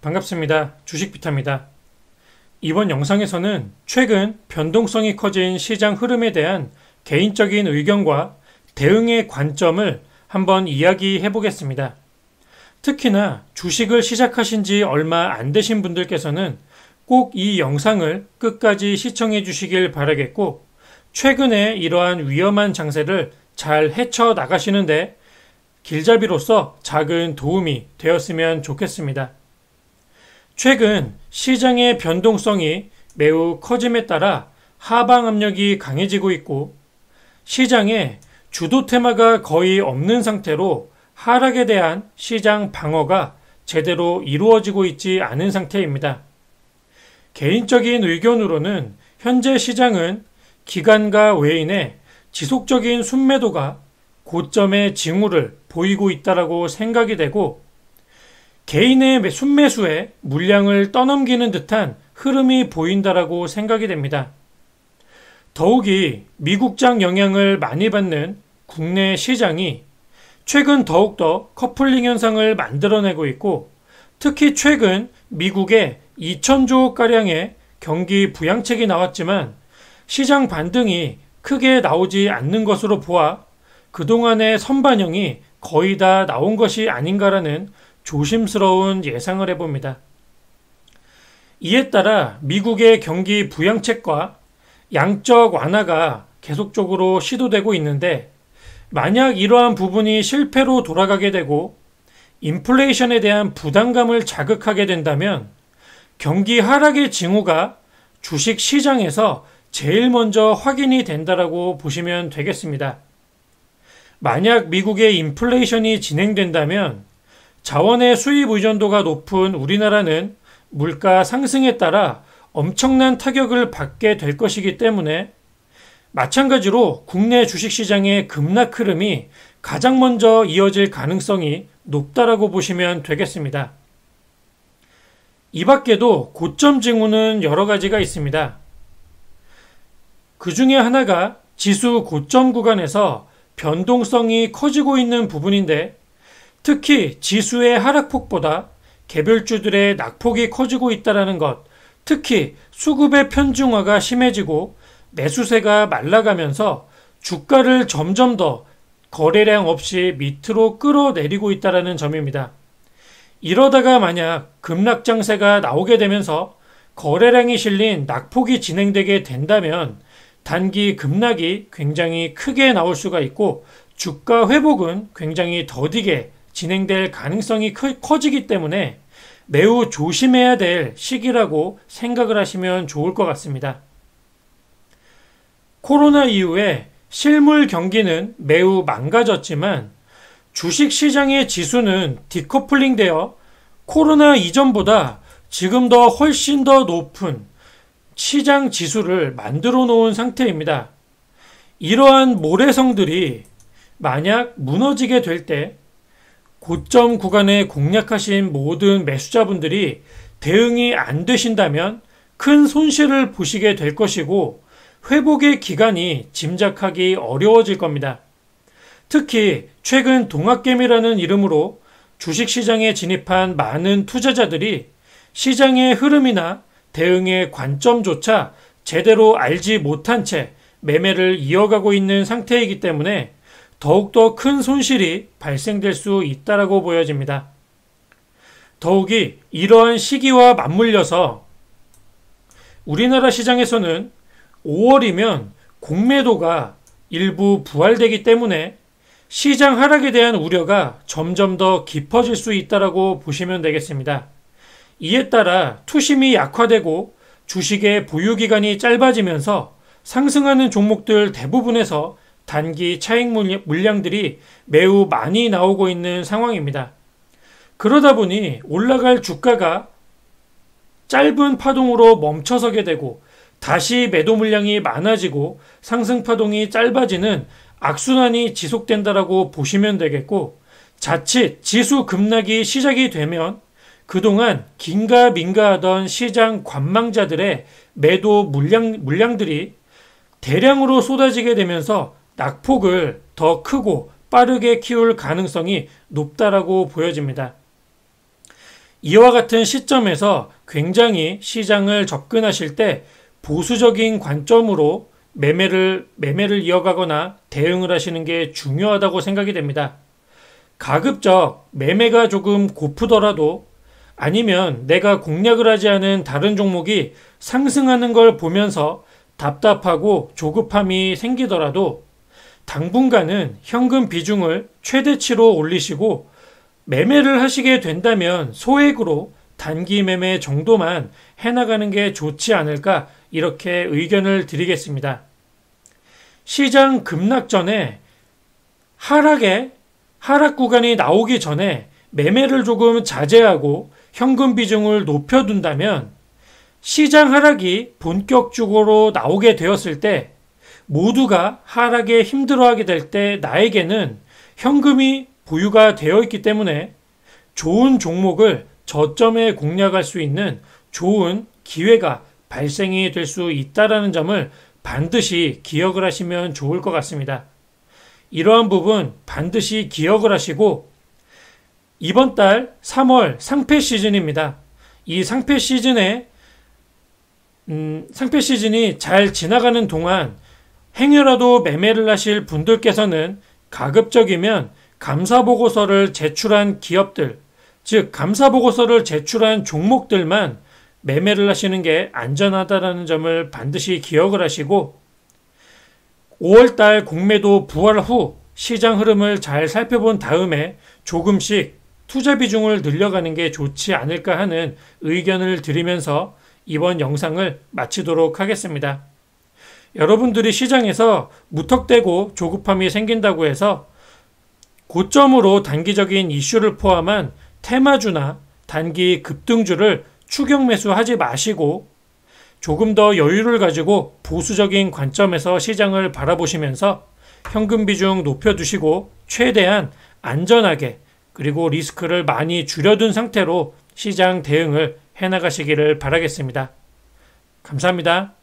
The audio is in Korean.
반갑습니다. 주식비타입니다. 이번 영상에서는 최근 변동성이 커진 시장 흐름에 대한 개인적인 의견과 대응의 관점을 한번 이야기해 보겠습니다. 특히나 주식을 시작하신 지 얼마 안 되신 분들께서는 꼭 이 영상을 끝까지 시청해 주시길 바라겠고, 최근에 이러한 위험한 장세를 잘 헤쳐 나가시는데 길잡이로서 작은 도움이 되었으면 좋겠습니다. 최근 시장의 변동성이 매우 커짐에 따라 하방 압력이 강해지고 있고, 시장에 주도 테마가 거의 없는 상태로 하락에 대한 시장 방어가 제대로 이루어지고 있지 않은 상태입니다. 개인적인 의견으로는 현재 시장은 기관과 외인의 지속적인 순매도가 고점의 징후를 보이고 있다고 생각이 되고, 개인의 순매수에 물량을 떠넘기는 듯한 흐름이 보인다라고 생각이 됩니다. 더욱이 미국장 영향을 많이 받는 국내 시장이 최근 더욱더 커플링 현상을 만들어내고 있고, 특히 최근 미국에 2,000조가량의 경기 부양책이 나왔지만 시장 반등이 크게 나오지 않는 것으로 보아 그동안의 선반영이 거의 다 나온 것이 아닌가라는 조심스러운 예상을 해봅니다. 이에 따라 미국의 경기 부양책과 양적 완화가 계속적으로 시도되고 있는데, 만약 이러한 부분이 실패로 돌아가게 되고 인플레이션에 대한 부담감을 자극하게 된다면 경기 하락의 징후가 주식 시장에서 제일 먼저 확인이 된다라고 보시면 되겠습니다. 만약 미국의 인플레이션이 진행된다면 자원의 수입 의존도가 높은 우리나라는 물가 상승에 따라 엄청난 타격을 받게 될 것이기 때문에, 마찬가지로 국내 주식시장의 급락 흐름이 가장 먼저 이어질 가능성이 높다라고 보시면 되겠습니다. 이 밖에도 고점 징후는 여러 가지가 있습니다. 그 중에 하나가 지수 고점 구간에서 변동성이 커지고 있는 부분인데, 특히 지수의 하락폭보다 개별주들의 낙폭이 커지고 있다는 것, 특히 수급의 편중화가 심해지고 매수세가 말라가면서 주가를 점점 더 거래량 없이 밑으로 끌어내리고 있다는 점입니다. 이러다가 만약 급락장세가 나오게 되면서 거래량이 실린 낙폭이 진행되게 된다면 단기 급락이 굉장히 크게 나올 수가 있고, 주가 회복은 굉장히 더디게 진행될 가능성이 커지기 때문에 매우 조심해야 될 시기라고 생각을 하시면 좋을 것 같습니다. 코로나 이후에 실물 경기는 매우 망가졌지만 주식시장의 지수는 디커플링 되어 코로나 이전보다 지금 더 훨씬 더 높은 시장 지수를 만들어 놓은 상태입니다. 이러한 모래성들이 만약 무너지게 될 때 고점 구간에 공략하신 모든 매수자분들이 대응이 안 되신다면 큰 손실을 보시게 될 것이고, 회복의 기간이 짐작하기 어려워질 겁니다. 특히 최근 동학개미라는 이름으로 주식시장에 진입한 많은 투자자들이 시장의 흐름이나 대응의 관점조차 제대로 알지 못한 채 매매를 이어가고 있는 상태이기 때문에 더욱더 큰 손실이 발생될 수 있다고 보여집니다. 더욱이 이러한 시기와 맞물려서 우리나라 시장에서는 5월이면 공매도가 일부 부활되기 때문에 시장 하락에 대한 우려가 점점 더 깊어질 수 있다고 보시면 되겠습니다. 이에 따라 투심이 약화되고 주식의 보유기간이 짧아지면서 상승하는 종목들 대부분에서 단기 차익 물량들이 매우 많이 나오고 있는 상황입니다. 그러다 보니 올라갈 주가가 짧은 파동으로 멈춰서게 되고 다시 매도 물량이 많아지고 상승 파동이 짧아지는 악순환이 지속된다라고 보시면 되겠고, 자칫 지수 급락이 시작이 되면 그동안 긴가민가 하던 시장 관망자들의 매도 물량들이 대량으로 쏟아지게 되면서 낙폭을 더 크고 빠르게 키울 가능성이 높다라고 보여집니다. 이와 같은 시점에서 굉장히 시장을 접근하실 때 보수적인 관점으로 매매를 이어가거나 대응을 하시는 게 중요하다고 생각이 됩니다. 가급적 매매가 조금 고프더라도 아니면 내가 공략을 하지 않은 다른 종목이 상승하는 걸 보면서 답답하고 조급함이 생기더라도 당분간은 현금 비중을 최대치로 올리시고 매매를 하시게 된다면 소액으로 단기 매매 정도만 해나가는 게 좋지 않을까 이렇게 의견을 드리겠습니다. 시장 급락 전에 하락 구간이 나오기 전에 매매를 조금 자제하고 현금 비중을 높여둔다면 시장 하락이 본격적으로 나오게 되었을 때 모두가 하락에 힘들어하게 될 때 나에게는 현금이 보유가 되어 있기 때문에 좋은 종목을 저점에 공략할 수 있는 좋은 기회가 발생이 될 수 있다는 점을 반드시 기억을 하시면 좋을 것 같습니다. 이러한 부분 반드시 기억을 하시고 이번 달 3월 상패 시즌입니다. 이 상패 시즌이 잘 지나가는 동안 행여라도 매매를 하실 분들께서는 가급적이면 감사보고서를 제출한 기업들, 즉 감사보고서를 제출한 종목들만 매매를 하시는 게 안전하다는 점을 반드시 기억을 하시고 5월달 공매도 부활 후 시장 흐름을 잘 살펴본 다음에 조금씩 투자 비중을 늘려가는 게 좋지 않을까 하는 의견을 드리면서 이번 영상을 마치도록 하겠습니다. 여러분들이 시장에서 무턱대고 조급함이 생긴다고 해서 고점으로 단기적인 이슈를 포함한 테마주나 단기 급등주를 추격 매수하지 마시고 조금 더 여유를 가지고 보수적인 관점에서 시장을 바라보시면서 현금 비중 높여두시고 최대한 안전하게 그리고 리스크를 많이 줄여둔 상태로 시장 대응을 해나가시기를 바라겠습니다. 감사합니다.